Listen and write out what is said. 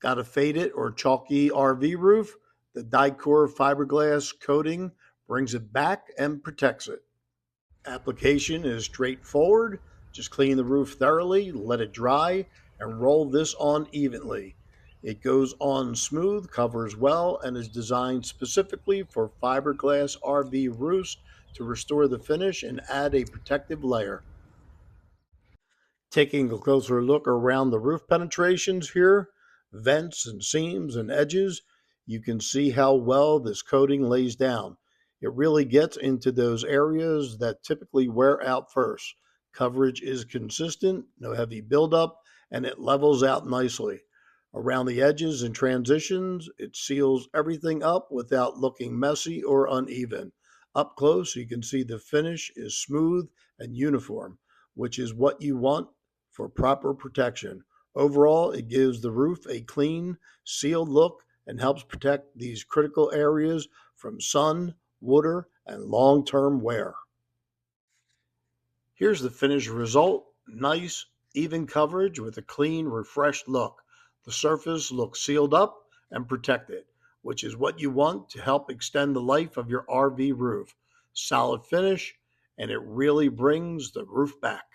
Got a faded or chalky RV roof? The Dicor fiberglass coating brings it back and protects it. Application is straightforward. Just clean the roof thoroughly, let it dry, and roll this on evenly. It goes on smooth, covers well, and is designed specifically for fiberglass RV roofs to restore the finish and add a protective layer. Taking a closer look around the roof penetrations here, vents and seams and edges, you can see how well this coating lays down. It really gets into those areas that typically wear out first. Coverage is consistent, no heavy buildup, and it levels out nicely. Around the edges and transitions, it seals everything up without looking messy or uneven. Up close, you can see the finish is smooth and uniform, which is what you want for proper protection. Overall, it gives the roof a clean, sealed look and helps protect these critical areas from sun, water, and long-term wear. Here's the finished result. Nice, even coverage with a clean, refreshed look. The surface looks sealed up and protected, which is what you want to help extend the life of your RV roof. Solid finish, and it really brings the roof back.